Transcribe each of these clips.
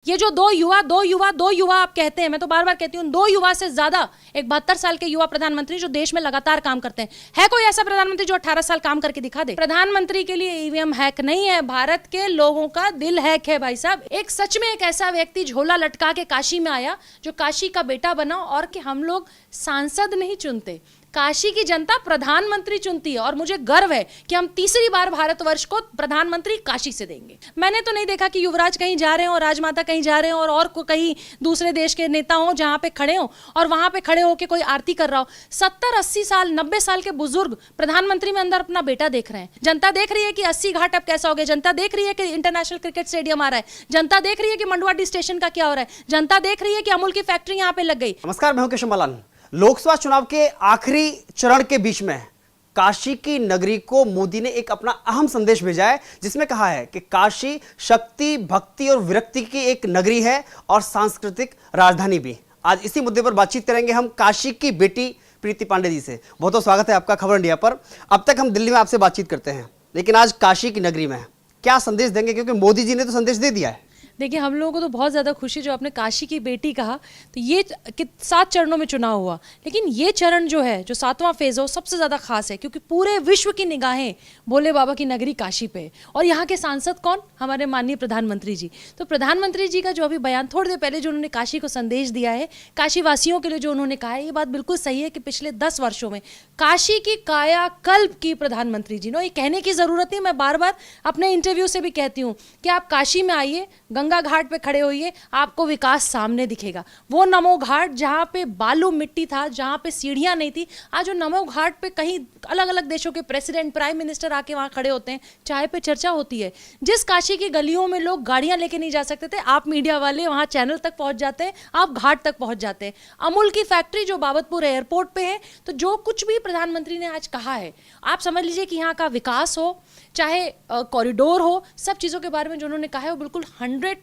ये जो दो युवा आप कहते हैं, मैं तो बार बार कहती हूँ, दो युवा से ज्यादा एक 72 साल के युवा प्रधानमंत्री जो देश में लगातार काम करते हैं। है कोई ऐसा प्रधानमंत्री जो 18 साल काम करके दिखा दे? प्रधानमंत्री के लिए ईवीएम हैक नहीं है, भारत के लोगों का दिल हैक है भाई साहब। एक सच में एक ऐसा व्यक्ति झोला लटका के काशी में आया जो काशी का बेटा बना, और कि हम लोग सांसद नहीं चुनते, काशी की जनता प्रधानमंत्री चुनती है। और मुझे गर्व है कि हम तीसरी बार भारतवर्ष को प्रधानमंत्री काशी से देंगे। मैंने तो नहीं देखा कि युवराज कहीं जा रहे हो और राजमाता कहीं जा रहे हो और कहीं दूसरे देश के नेता हो जहां पे खड़े हो और वहां पे खड़े होकर कोई आरती कर रहा हो। 70, 80 साल, 90 साल के बुजुर्ग प्रधानमंत्री में अंदर अपना बेटा देख रहे हैं। जनता देख रही है कि 80 घाट अब कैसा हो गया, जनता देख रही है कि इंटरनेशनल क्रिकेट स्टेडियम आ रहा है, जनता देख रही है कि मंडुआडीह स्टेशन का क्या हो रहा है, जनता देख रही है कि अमूल की फैक्ट्री यहाँ पे लग गई। नमस्कार, मैं हूं केशव मलान। लोकसभा चुनाव के आखिरी चरण के बीच में काशी की नगरी को मोदी ने एक अपना अहम संदेश भेजा है, जिसमें कहा है कि काशी शक्ति, भक्ति और विरक्ति की एक नगरी है और सांस्कृतिक राजधानी भी। आज इसी मुद्दे पर बातचीत करेंगे हम काशी की बेटी प्रीति पांडे जी से। बहुत बहुत स्वागत है आपका खबर इंडिया पर। अब तक हम दिल्ली में आपसे बातचीत करते हैं, लेकिन आज काशी की नगरी में क्या संदेश देंगे, क्योंकि मोदी जी ने तो संदेश दे दिया है। देखिए, हम लोगों को तो बहुत ज़्यादा खुशी, जो आपने काशी की बेटी कहा, तो ये 7 चरणों में चुनाव हुआ, लेकिन ये चरण जो है, जो 7वां फेज है, वो सबसे ज़्यादा खास है, क्योंकि पूरे विश्व की निगाहें भोले बाबा की नगरी काशी पे है। और यहाँ के सांसद कौन? हमारे माननीय प्रधानमंत्री जी। तो प्रधानमंत्री जी का जो अभी बयान थोड़ी देर पहले जो उन्होंने काशी को संदेश दिया है, काशी वासियों के लिए जो उन्होंने कहा है, ये बात बिल्कुल सही है कि पिछले 10 वर्षों में काशी की कायाकल्प की प्रधानमंत्री जी ने। ये कहने की ज़रूरत नहीं, मैं बार बार अपने इंटरव्यू से भी कहती हूँ कि आप काशी में आइए, गंगा घाट पे खड़े होइए, आपको विकास सामने दिखेगा। वो नमो घाट जहाँ पे बालू मिट्टी था, जहाँ पे सीढ़ियाँ नहीं थी, आज वो नमो घाट पे कहीं अलग अलग देशों के प्रेसिडेंट, प्राइम मिनिस्टर आके वहाँ खड़े होते हैं, चाय पे चर्चा होती है। जिस काशी की गलियों में लोग गाड़ियाँ लेके नहीं जा सकते थे, आप मीडिया वाले वहाँ चैनल तक पहुँच जाते हैं, आप घाट तक पहुँच जाते हैं। अमूल की फैक्ट्री जो बाबतपुर एयरपोर्ट पे है, तो जो कुछ भी प्रधानमंत्री ने आज कहा है, आप समझ लीजिए कि यहाँ का विकास हो, चाहे कॉरिडोर हो, सब चीज़ों के बारे में जो उन्होंने कहा है वो बिल्कुल 100%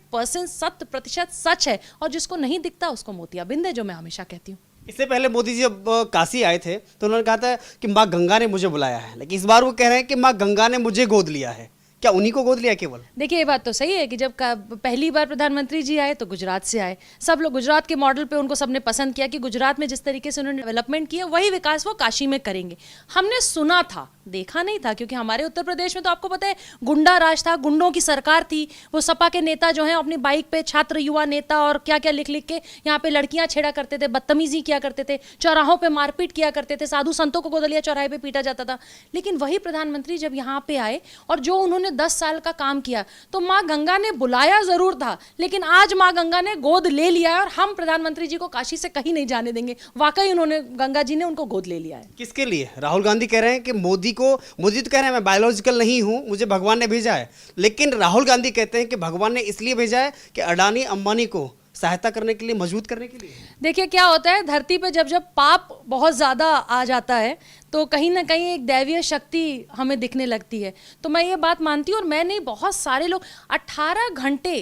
100% सच है। और जिसको नहीं दिखता उसको मोतियाबिंद है, जो मैं हमेशा कहती हूँ। इससे पहले मोदी जी जब काशी आए थे तो उन्होंने कहा था कि माँ गंगा ने मुझे बुलाया है, लेकिन इस बार वो कह रहे हैं कि माँ गंगा ने मुझे गोद लिया है। क्या उन्हीं को गोद लिया केवल? देखिए, ये बात तो सही है कि जब पहली बार प्रधानमंत्री जी आए तो गुजरात से आए, सब लोग गुजरात के मॉडल पे उनको सबने पसंद किया कि गुजरात में जिस तरीके से उन्होंने डेवलपमेंट किया, वही विकास वो काशी में करेंगे। हमने सुना था, देखा नहीं था, क्योंकि हमारे उत्तर प्रदेश में तो आपको पता है गुंडा राज था, गुंडों की सरकार थी। वो सपा के नेता जो हैं अपनी बाइक पे छात्र युवा नेता और क्या क्या लिख लिख के यहाँ पे लड़कियां छेड़ा करते थे, बदतमीजी किया करते थे, चौराहों पे मारपीट किया करते थे, साधु संतों को गोदलिया चौराहे पे पीटा जाता था। लेकिन वही प्रधानमंत्री जब यहाँ पे आए और जो उन्होंने 10 साल का काम किया, तो माँ गंगा ने बुलाया जरूर था, लेकिन आज माँ गंगा ने गोद ले लिया है। और हम प्रधानमंत्री जी को काशी से कहीं नहीं जाने देंगे। वाकई उन्होंने, गंगा जी ने उनको गोद ले लिया है। किसके लिए? राहुल गांधी कह रहे हैं कि मोदी तो कह रहे हैं मैं बायोलॉजिकल नहीं हूं, मुझे भगवान ने भेजा है। लेकिन राहुल गांधी कहते हैं कि भगवान ने इसलिए भेजा है कि अडानी अंबानी को सहायता करने के लिए, मजबूत करने के लिए। देखिए, क्या होता है, धरती पे जब पाप बहुत ज़्यादा आ जाता है तो कहीं ना कहीं एक दैवीय शक्ति हमें दिखने लगती है। तो मैं ये बात मानती हूँ, और मैं नहीं, बहुत सारे लोग 18 घंटे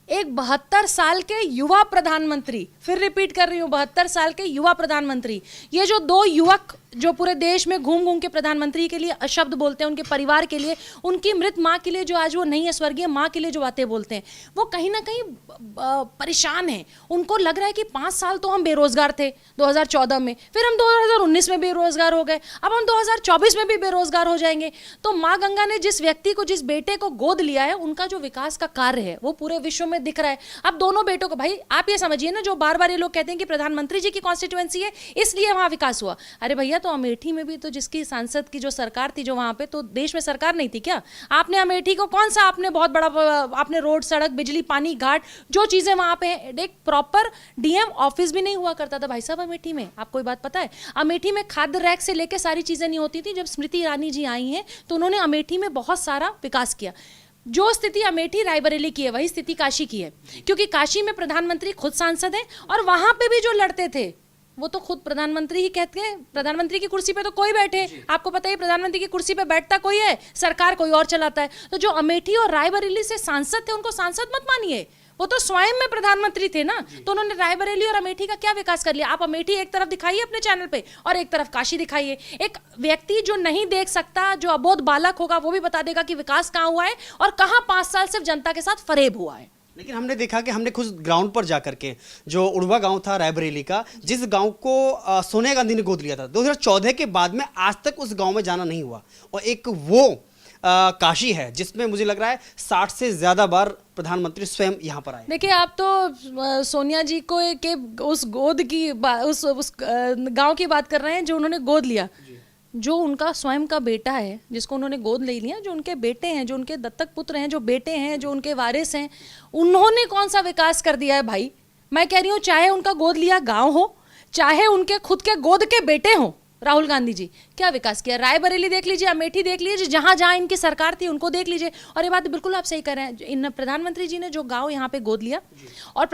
एक 72 साल के युवा प्रधानमंत्री, फिर रिपीट कर रही हूँ, 72 साल के युवा प्रधानमंत्री, ये जो दो युवक जो पूरे देश में घूम घूम के प्रधानमंत्री के लिए अशब्द बोलते हैं, उनके परिवार के लिए, उनकी मृत माँ के लिए जो आज वो नहीं है, स्वर्गीय माँ के लिए जो बातें बोलते हैं, वो कहीं ना कहीं परेशान हैं। उनको लग रहा है कि 5 साल तो हम बेरोजगार थे 2014 में, फिर हम 2019 में बेरोजगार हो गए, अब हम 2024 में भी बेरोजगार हो जाएंगे। तो माँ गंगा ने जिस व्यक्ति को, जिस बेटे को गोद लिया है, उनका जो विकास का कार्य है वो पूरे विश्व में दिख रहा है। अब दोनों बेटों को, भाई आप ये समझिए ना, जो बार बार ये लोग कहते हैं कि प्रधानमंत्री जी की कॉन्स्टिट्यूएंसी है इसलिए वहां विकास हुआ। अरे भैया, तो अमेठी में भी तो जिसकी सांसद की जो सरकार थी, जो वहां पे, तो देश में सरकार नहीं थी क्या? आपने अमेठी को कौन सा, आपने बहुत बड़ा, आपने रोड, सड़क, बिजली, पानी, घाट, जो चीजें वहां पे हैं, एक प्रॉपर डीएम ऑफिस भी नहीं हुआ करता था भाई साहब अमेठी में। आपको कोई बात पता है? अमेठी में खाद्य रैक से लेकर सारी चीजें नहीं होती थी। जब स्मृति ईरानी जी आई हैं तो उन्होंने अमेठी में बहुत सारा विकास किया। जो स्थिति अमेठी रायबरेली की है, वही स्थिति काशी की है, क्योंकि काशी में प्रधानमंत्री खुद सांसद हैं, और वहां पे भी जो लड़ते थे वो तो खुद प्रधानमंत्री ही कहते हैं। प्रधानमंत्री की कुर्सी पे तो कोई बैठे, आपको पता है प्रधानमंत्री की कुर्सी पे बैठता कोई है, सरकार कोई और चलाता है। तो जो अमेठी और रायबरेली से सांसद थे, उनको सांसद मत मानिए, वो तो स्वयं में प्रधानमंत्री थे ना। तो उन्होंने रायबरेली और अमेठी का क्या विकास कर लिया? आप अमेठी एक तरफ दिखाइए अपने चैनल पे और एक तरफ काशी दिखाइए। एक व्यक्ति जो नहीं देख सकता, जो अबोध बालक होगा, वो भी बता देगा कि विकास कहाँ हुआ है और कहाँ 5 साल सिर्फ जनता के साथ फरेब हुआ है। लेकिन हमने देखा कि हमने खुद ग्राउंड पर जाकर के, जो उड़वा गांव था रायबरेली का, जिस गांव को सोनिया गांधी ने गोद लिया था 2014 के बाद में, आज तक उस गांव में जाना नहीं हुआ। और एक वो काशी है जिसमें मुझे लग रहा है 60 से ज्यादा बार प्रधानमंत्री स्वयं यहाँ पर आए। देखिए, आप तो सोनिया जी को के उस गोद की उस गांव की बात कर रहे हैं जो उन्होंने गोद लिया। जो उनका स्वयं का बेटा है जिसको उन्होंने गोद ले लिया, जो उनके बेटे हैं, जो उनके दत्तक पुत्र हैं, जो बेटे हैं, जो उनके वारिस हैं, उन्होंने कौन सा विकास कर दिया है भाई? मैं कह रही हूँ, चाहे उनका गोद लिया गांव हो, चाहे उनके खुद के गोद के बेटे हों, राहुल गांधी जी क्या विकास किया? रायबरेली देख लीजिए, अमेठी देख लीजिए, जहां जहां इनकी सरकार थी उनको देख लीजिए। और ये बात बिल्कुल आप सही कर रहे हैं, इन प्रधानमंत्री जी ने जो गांव यहाँ पे गोद लिया, और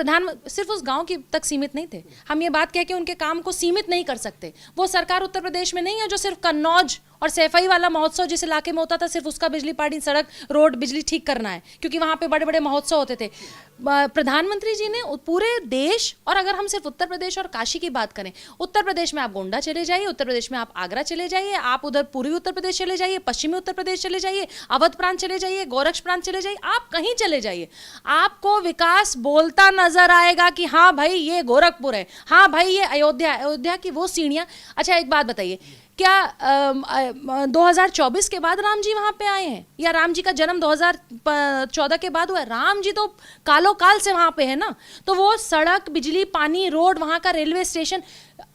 सिर्फ उस गांव की तक सीमित नहीं थे। हम ये बात कह के उनके काम को सीमित नहीं कर सकते। वो सरकार उत्तर प्रदेश में नहीं है जो सिर्फ कन्नौज और सैफई वाला महोत्सव जिस इलाके में होता था, सिर्फ उसका बिजली पानी सड़क रोड बिजली ठीक करना है, क्योंकि वहां पे बड़े बड़े महोत्सव होते थे। प्रधानमंत्री जी ने पूरे देश, और अगर हम सिर्फ उत्तर प्रदेश और काशी की बात करें, उत्तर प्रदेश में आप गोंडा चले जाइए, उत्तर प्रदेश में आप आगरा चले जाइए, आप उधर पूर्वी उत्तर प्रदेश चले जाइए, पश्चिमी उत्तर प्रदेश चले जाइए, अवध प्रांत चले जाइए, गोरक्ष प्रांत चले जाइए, आप कहीं चले जाइए, आपको विकास बोलता नजर आएगा कि हाँ भाई ये गोरखपुर है, हाँ भाई ये अयोध्या की वो सीढ़ियां। अच्छा, एक बात बताइए, क्या 2024 के बाद राम जी वहां पे आए हैं, या राम जी का जन्म 2014 के बाद हुआ है? राम जी तो कालो काल से वहां पे है ना। तो वो सड़क, बिजली, पानी, रोड, वहां का रेलवे स्टेशन,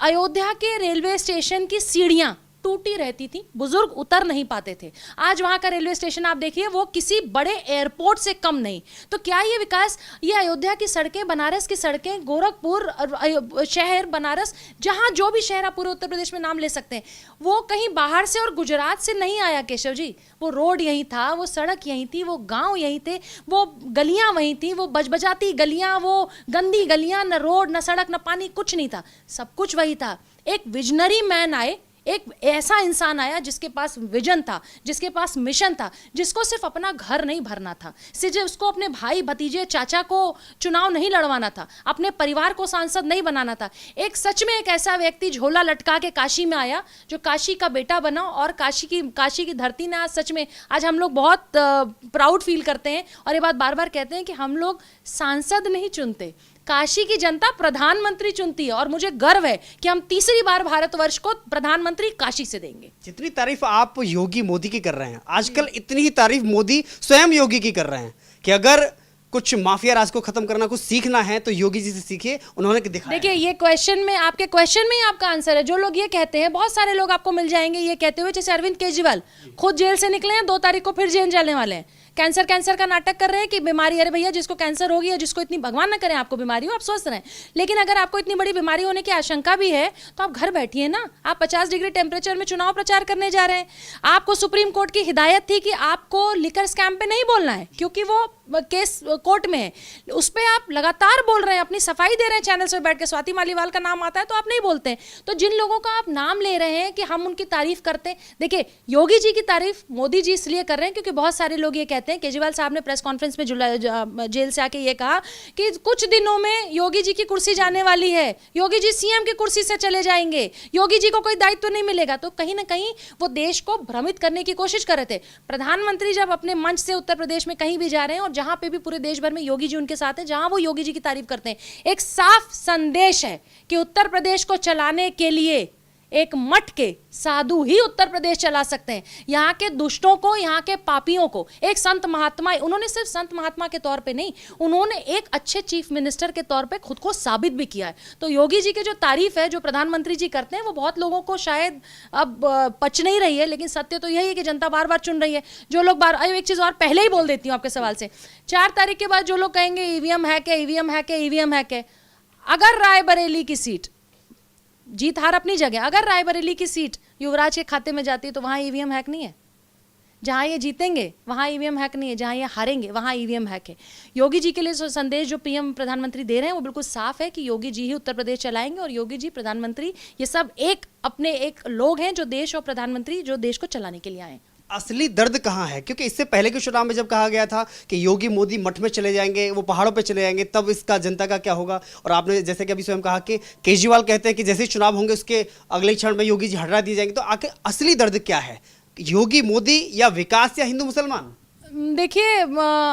अयोध्या के रेलवे स्टेशन की सीढ़ियां टूटी रहती थी, बुजुर्ग उतर नहीं पाते थे। आज वहां का रेलवे स्टेशन आप देखिए, वो किसी बड़े एयरपोर्ट से कम नहीं। तो क्या ये विकास, ये अयोध्या की सड़कें, बनारस की सड़कें, गोरखपुर शहर, बनारस, जहां जो भी शहर आप पूरे उत्तर प्रदेश में नाम ले सकते हैं, वो कहीं बाहर से और गुजरात से नहीं आया केशव जी। वो रोड यहीं था, वो सड़क यहीं थी, वो गांव यहीं थे, वो गलियां वहीं थी, वो बजबजाती गलियां, वो गंदी गलियां, न रोड, न सड़क, न पानी, कुछ नहीं था, सब कुछ वही था। एक विजनरी मैन आए, एक ऐसा इंसान आया जिसके पास विजन था, जिसके पास मिशन था, जिसको सिर्फ अपना घर नहीं भरना था, सिर्फ उसको अपने भाई, भतीजे, चाचा को चुनाव नहीं लड़वाना था, अपने परिवार को सांसद नहीं बनाना था। एक सच में एक ऐसा व्यक्ति झोला लटका के काशी में आया, जो काशी का बेटा बना, और काशी की धरती ने आज सच में, आज हम लोग बहुत प्राउड फील करते हैं, और ये बात बार बार कहते हैं कि हम लोग सांसद नहीं चुनते, काशी की जनता प्रधानमंत्री चुनती है। और मुझे गर्व है कि हम तीसरी बार भारतवर्ष को प्रधानमंत्री काशी से देंगे। जितनी तारीफ आप योगी मोदी की कर रहे हैं, आजकल इतनी ही तारीफ मोदी स्वयं योगी की कर रहे हैं, कि अगर कुछ माफिया राज को खत्म करना, कुछ सीखना है तो योगी जी से सीखिए, उन्होंने दिखाया। देखिए, ये क्वेश्चन में, आपके क्वेश्चन में ही आपका आंसर है। जो लोग ये कहते हैं, बहुत सारे लोग आपको मिल जाएंगे ये कहते हुए, जैसे अरविंद केजरीवाल खुद जेल से निकले हैं, 2 तारीख को फिर जेल जाने वाले हैं, कैंसर का नाटक कर रहे हैं कि बीमारी, अरे भैया जिसको कैंसर हो गया, जिसको इतनी, भगवान ना करे आपको बीमारी हो, आप स्वस्थ रहें, लेकिन अगर आपको इतनी बड़ी बीमारी होने की आशंका भी है तो आप घर बैठिए ना। आप 50 डिग्री टेम्परेचर में चुनाव प्रचार करने जा रहे हैं। आपको सुप्रीम कोर्ट की हिदायत थी कि आपको लिकर स्कैम पे नहीं बोलना है, क्योंकि वो केस कोर्ट में है, उस पर आप लगातार बोल रहे हैं, अपनी सफाई दे रहे हैं चैनल से बैठ के, स्वाति मालीवाल का नाम आता है तो आप नहीं बोलते हैं। तो जिन लोगों का आप नाम ले रहे हैं कि हम उनकी तारीफ करते हैं, देखिए योगी जी की तारीफ मोदी जी इसलिए कर रहे हैं क्योंकि बहुत सारे लोग ये कहते हैं, केजरीवाल साहब ने प्रेस कॉन्फ्रेंस में जेल से आके ये कहा कि कुछ दिनों में योगी जी की कुर्सी जाने वाली है, योगी जी सीएम की कुर्सी से चले जाएंगे, योगी जी को कोई दायित्व नहीं मिलेगा। तो कहीं ना कहीं वो देश को भ्रमित करने की कोशिश कर रहे थे। प्रधानमंत्री जब अपने मंच से उत्तर प्रदेश में कहीं भी जा रहे हैं, और जहां पे भी पूरे देश भर में योगी जी उनके साथ हैं, जहां वो योगी जी की तारीफ करते हैं, एक साफ संदेश है कि उत्तर प्रदेश को चलाने के लिए एक मठ के साधु ही उत्तर प्रदेश चला सकते हैं। यहाँ के दुष्टों को, यहाँ के पापियों को एक संत महात्मा, उन्होंने सिर्फ संत महात्मा के तौर पे नहीं, उन्होंने एक अच्छे चीफ मिनिस्टर के तौर पे खुद को साबित भी किया है। तो योगी जी की जो तारीफ है, जो प्रधानमंत्री जी करते हैं, वो बहुत लोगों को शायद अब पच नहीं रही है, लेकिन सत्य तो यही है कि जनता बार बार चुन रही है। जो लोग एक चीज और पहले ही बोल देती हूँ आपके सवाल से, 4 तारीख के बाद जो लोग कहेंगे ईवीएम हैक है, ईवीएम हैक है, ईवीएम हैक है, अगर रायबरेली की सीट, जीत हार अपनी जगह, अगर रायबरेली की सीट युवराज के खाते में जाती है तो वहां ईवीएम हैक नहीं है। जहां ये जीतेंगे वहां ईवीएम हैक नहीं है, जहां ये हारेंगे वहां ईवीएम हैक है। योगी जी के लिए संदेश जो पीएम प्रधानमंत्री दे रहे हैं वो बिल्कुल साफ है कि योगी जी ही उत्तर प्रदेश चलाएंगे, और योगी जी, प्रधानमंत्री, ये सब एक लोग हैं जो देश और प्रधानमंत्री जो देश को चलाने के लिए आए। असली दर्द कहाँ है? क्योंकि इससे पहले के चुनाव में जब कहा गया था कि योगी मोदी मठ में चले जाएंगे, वो पहाड़ों पे चले जाएंगे, तब इसका जनता का क्या होगा? और आपने जैसे कि अभी स्वयं कहा कि केजरीवाल कहते हैं कि जैसे ही चुनाव होंगे उसके अगले क्षण में योगी जी हटा दिए जाएंगे। तो आखिर असली दर्द क्या है, योगी मोदी या विकास या हिंदू मुसलमान? देखिए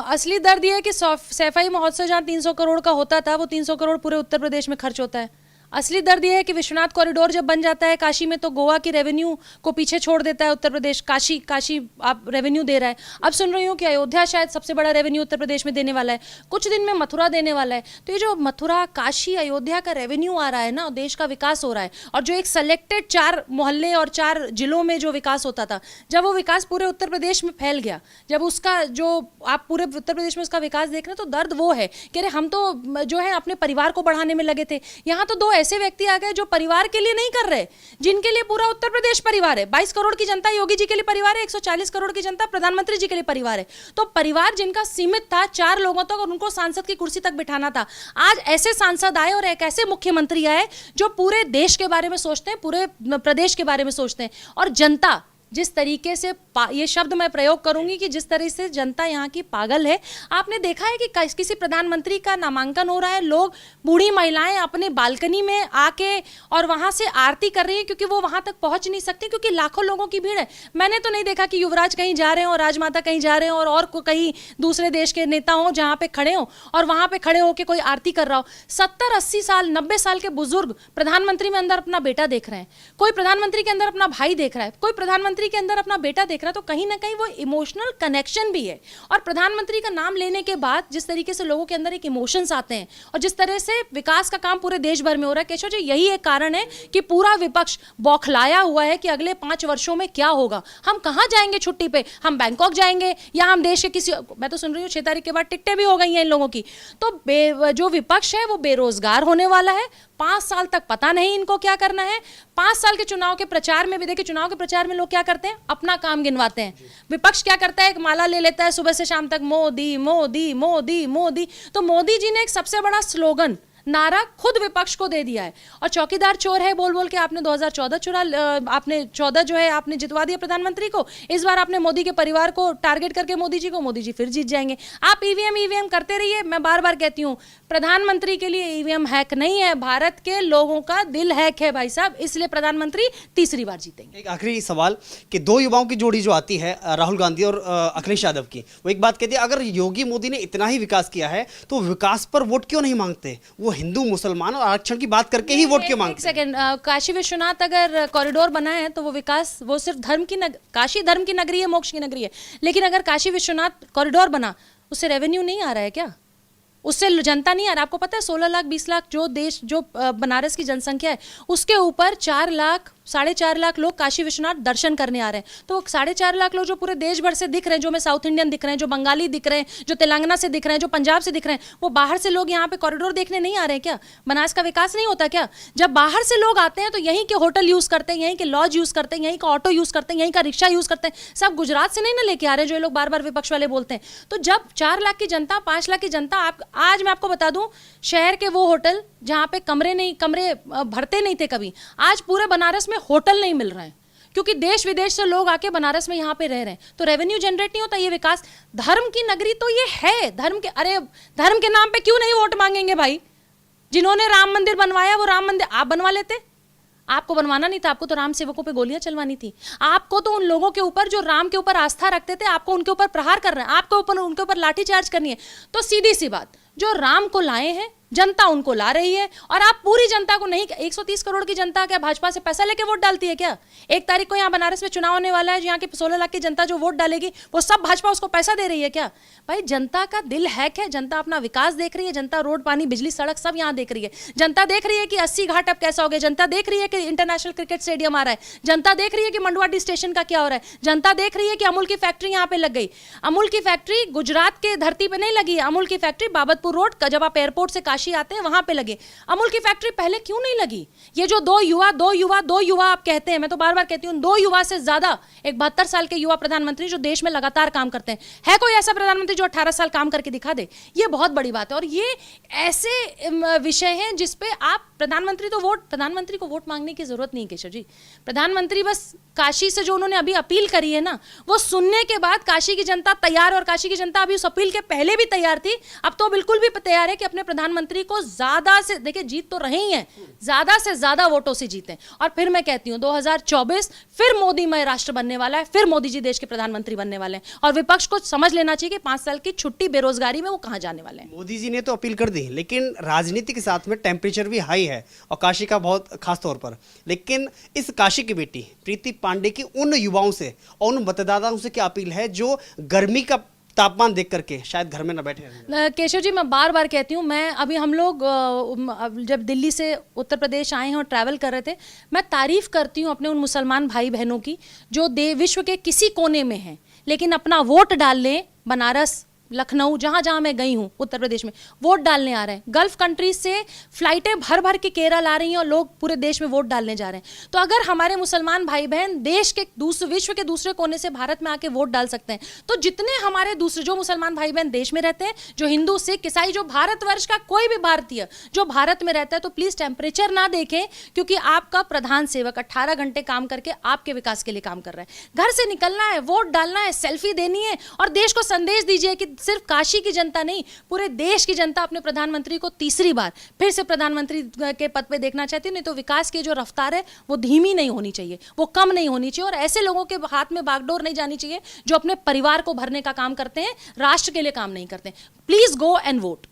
असली दर्द ये है कि सैफई महोत्सव जहाँ 300 करोड़ का होता था, वो 300 करोड़ पूरे उत्तर प्रदेश में खर्च होता है। असली दर्द ये है कि विश्वनाथ कॉरिडोर जब बन जाता है काशी में, तो गोवा की रेवेन्यू को पीछे छोड़ देता है उत्तर प्रदेश। काशी आप रेवेन्यू दे रहा है। अब सुन रही हूँ कि अयोध्या शायद सबसे बड़ा रेवेन्यू उत्तर प्रदेश में देने वाला है, कुछ दिन में मथुरा देने वाला है। तो ये जो मथुरा, काशी, अयोध्या का रेवेन्यू आ रहा है ना, देश का विकास हो रहा है। और जो एक सेलेक्टेड 4 मोहल्ले और 4 जिलों में जो विकास होता था, जब वो विकास पूरे उत्तर प्रदेश में फैल गया, जब उसका जो आप पूरे उत्तर प्रदेश में उसका विकास देख रहे हैं, तो दर्द वो है कि अरे हम तो जो है अपने परिवार को बढ़ाने में लगे थे। यहाँ तो 2 ऐसे व्यक्ति आ गए जो परिवार के लिए नहीं कर रहे, जिनके लिए पूरा उत्तर प्रदेश परिवार है। 22 करोड़ की जनता योगी जी के लिए परिवार है, 140 करोड़ की जनता प्रधानमंत्री जी के लिए परिवार है। तो परिवार जिनका सीमित था 4 लोगों तक और उनको सांसद की कुर्सी तक बिठाना था, आज ऐसे सांसद आए और एक ऐसे मुख्यमंत्री आए जो पूरे देश के बारे में सोचते हैं, पूरे प्रदेश के बारे में सोचते हैं। और जनता जिस तरीके से, ये शब्द मैं प्रयोग करूंगी कि जिस तरह से जनता यहाँ की पागल है। आपने देखा है कि किसी प्रधानमंत्री का नामांकन हो रहा है, लोग, बूढ़ी महिलाएं अपने बालकनी में आके और वहां से आरती कर रही हैं, क्योंकि वो वहां तक पहुंच नहीं सकती, क्योंकि लाखों लोगों की भीड़ है। मैंने तो नहीं देखा कि युवराज कहीं जा रहे हो और राजमाता कहीं जा रहे हो और कहीं दूसरे देश के नेता हो जहां पे खड़े हो और वहां पे खड़े होकर कोई आरती कर रहा हो। 70, 80 साल, 90 साल के बुजुर्ग प्रधानमंत्री में अंदर अपना बेटा देख रहे हैं, कोई प्रधानमंत्री के अंदर अपना भाई देख रहा है, कोई प्रधानमंत्री के अंदर अपना बेटा देख रहा है। तो कहीं ना कहीं वो इमोशनल कनेक्शन भी है। और प्रधानमंत्री का नाम लेने के बाद जिस तरीके से लोगों के अंदर एक इमोशंस आते हैं और जिस तरह से विकास का काम पूरे देश भर में हो रहा है, केशव जी, यही एक कारण है कि पूरा विपक्ष बौखलाया हुआ है कि अगले 5 वर्षों में क्या होगा। हम कहां जाएंगे छुट्टी पे? हम बैंकॉक जाएंगे या हम देश के किसी, मैं तो सुन रही हूँ 6 तारीख के बाद टिकटें भी हो गई हैं इन लोगों की। तो जो विपक्ष है वो बेरोजगार होने वाला है। 5 साल तक पता नहीं इनको क्या करना है। 5 साल के चुनाव के प्रचार में भी देखिए, चुनाव के प्रचार में लोग क्या करते हैं, अपना काम गिनवाते हैं। विपक्ष क्या करता है, एक माला ले लेता है सुबह से शाम तक, मोदी मोदी मोदी मोदी। तो मोदी जी ने एक सबसे बड़ा स्लोगन, नारा खुद विपक्ष को दे दिया है। और चौकीदार चोर है बोल बोल के आपने 2014 आपने 14 जो है आपने जितवा दिया प्रधानमंत्री को। इस बार आपने मोदी के परिवार को टारगेट करके मोदी जी फिर जीत जाएंगे। आप ईवीएम करते रहिए। मैं बार बार कहती हूँ, प्रधानमंत्री के लिए ईवीएम हैक नहीं है, भारत के लोगों का दिल हैक है भाई साहब, इसलिए प्रधानमंत्री तीसरी बार जीतेंगे। एक आखिरी सवाल कि 2 युवाओं की जोड़ी जो आती है, राहुल गांधी और अखिलेश यादव की, वो एक बात कहती है, अगर योगी मोदी ने इतना ही विकास किया है तो विकास पर वोट क्यों नहीं मांगते? वो हिंदू, मुसलमान और आरक्षण की बात करके ही वोट क्यों मांगते? एक सेकंड, काशी विश्वनाथ अगर कॉरिडोर बना है तो वो विकास, वो सिर्फ काशी धर्म की नगरी है, मोक्ष की नगरी है। लेकिन अगर काशी विश्वनाथ कॉरिडोर बना, उससे रेवेन्यू नहीं आ रहा है क्या? उससे जनता नहीं आ रहा? आपको पता है 16 लाख 20 लाख जो बनारस की जनसंख्या है, उसके ऊपर 4 लाख 4.5 लाख लोग काशी विश्वनाथ दर्शन करने आ रहे हैं। तो 4.5 लाख लोग जो पूरे देश भर से दिख रहे हैं, जो में साउथ इंडियन दिख रहे हैं, जो बंगाली दिख रहे हैं, जो तेलंगाना से दिख रहे हैं, जो पंजाब से दिख रहे हैं, वो बाहर से लोग यहाँ पे कॉरिडोर देखने नहीं आ रहे हैं क्या? बनारस का विकास नहीं होता क्या? जब बाहर से लोग आते हैं तो यहीं के होटल यूज करते हैं, यहीं के लॉज यूज करते हैं, यहीं का ऑटो यूज करते हैं, यहीं का रिक्शा यूज करते हैं। सब गुजरात से नहीं ना लेके आ रहे हैं, जो ये लोग बार बार विपक्ष वाले बोलते हैं। तो जब 4 लाख की जनता, 5 लाख की जनता, आज मैं आपको बता दूं, शहर के वो होटल जहां पे कमरे भरते नहीं थे कभी, आज पूरे बनारस में होटल नहीं मिल रहे हैं, क्योंकि देश विदेश से लोग आके बनारस में यहाँ पे रह रहे हैं। तो रेवेन्यू जनरेट नहीं होता। ये विकास, धर्म की नगरी तो ये है। धर्म के नाम पे क्यों नहीं वोट मांगेंगे भाई? जिन्होंने राम मंदिर बनवाया, वो राम मंदिर आप बनवा लेते। आपको बनवाना नहीं था, आपको तो राम सेवकों पे गोलियां चलवानी थी। आपको तो उन लोगों के ऊपर जो राम के ऊपर आस्था रखते थे, आपको उनके ऊपर प्रहार कर रहे हैं, आपको उनके ऊपर लाठीचार्ज करनी है। तो सीधी सी बात, जो राम को लाए हैं, जनता उनको ला रही है। और आप पूरी जनता को नहीं, 130 करोड़ की जनता क्या भाजपा से पैसा लेके वोट डालती है क्या? 1 तारीख को यहाँ बनारस में चुनाव होने वाला है, यहाँ की 16 लाख की जनता जो वोट डालेगी, वो सब भाजपा उसको पैसा दे रही है क्या? भाई जनता का दिल हैक है। जनता अपना विकास देख रही है, जनता रोड, पानी, बिजली, सड़क सब यहाँ देख रही है। जनता देख रही है कि 80 घाट अब कैसा हो गया। जनता देख रही है कि इंटरनेशनल क्रिकेट स्टेडियम आ रहा है। जनता देख रही है कि मंडुआडीह स्टेशन का क्या हो रहा है। जनता देख रही है कि अमूल की फैक्ट्री यहाँ पे लग गई। अमूल की फैक्ट्री गुजरात के धरती पे नहीं लगी है। अमूल की फैक्ट्री बाबतपुर रोड, जब आप एयरपोर्ट से काशी आते हैं वहां पे लगे। अमूल की फैक्ट्री पहले क्यों नहीं लगी? ये जो 2 युवा आप कहते हैं, मैं तो बार बार कहती हूं, 2 युवा से ज्यादा, एक 72 साल के युवा प्रधानमंत्री जो देश में लगातार काम करते हैं। है कोई ऐसा प्रधानमंत्री जो 18 साल काम करके दिखा दे? ये बहुत बड़ी बात है। और ये ऐसे विषय हैं जिसपे आप प्रधानमंत्री को वोट मांगने की जरूरत नहीं केशव जी। प्रधानमंत्री बस काशी से जो उन्होंने अभी अपील करी है ना, वो सुनने के बाद काशी की जनता तैयार, और काशी की जनता अभी उस अपील के पहले भी तैयार थी, अब तो बिल्कुल भी तैयार है कि अपने प्रधानमंत्री को ज्यादा से, देखिए जीत तो रहे ही हैं, ज्यादा से ज्यादा वोटों से जीतें। और फिर मैं कहती हूँ 2024 फिर मोदीमय राष्ट्र बनने वाला है, फिर मोदी जी देश के प्रधानमंत्री बनने वाले हैं, और विपक्ष को समझ लेना चाहिए कि 5 साल की छुट्टी बेरोजगारी में वो कहां जाने वाले हैं। मोदी जी ने तो अपील कर दी, लेकिन राजनीति के साथ में टेम्परेचर भी हाई है, और काशी का बहुत खास तौर पर। लेकिन इस काशी की बेटी प्रीति पांडे की उन युवाओं से और उन मतदाताओं से क्या अपील है जो गर्मी का तापमान देख करके शायद घर में न बैठे रहें? केशव जी, मैं बार बार कहती हूँ, मैं अभी हम लोग जब दिल्ली से उत्तर प्रदेश आए हैं और ट्रैवल कर रहे थे, मैं तारीफ करती हूँ अपने उन मुसलमान भाई बहनों की जो विश्व के किसी कोने में हैं, लेकिन अपना वोट डालने बनारस, लखनऊ, जहां जहां मैं गई हूं उत्तर प्रदेश में, वोट डालने आ रहे हैं। गल्फ कंट्रीज से फ्लाइटें भर भर के केरल आ रही हैं और लोग पूरे देश में वोट डालने जा रहे हैं। तो अगर हमारे मुसलमान भाई बहन देश के विश्व के दूसरे कोने से भारत में आके वोट डाल सकते हैं, तो जितने हमारे दूसरे जो मुसलमान भाई बहन देश में रहते हैं, जो हिंदू, सिख, ईसाई, जो भारतवर्ष का कोई भी भारतीय जो भारत में रहता है, तो प्लीज टेम्परेचर ना देखें, क्योंकि आपका प्रधान सेवक 18 घंटे काम करके आपके विकास के लिए काम कर रहा है। घर से निकलना है, वोट डालना है, सेल्फी देनी है, और देश को संदेश दीजिए कि सिर्फ काशी की जनता नहीं, पूरे देश की जनता अपने प्रधानमंत्री को तीसरी बार फिर से प्रधानमंत्री के पद पे देखना चाहती है। नहीं तो विकास की जो रफ्तार है वो धीमी नहीं होनी चाहिए, वो कम नहीं होनी चाहिए, और ऐसे लोगों के हाथ में बागडोर नहीं जानी चाहिए जो अपने परिवार को भरने का काम करते हैं, राष्ट्र के लिए काम नहीं करते हैं। Please go and vote.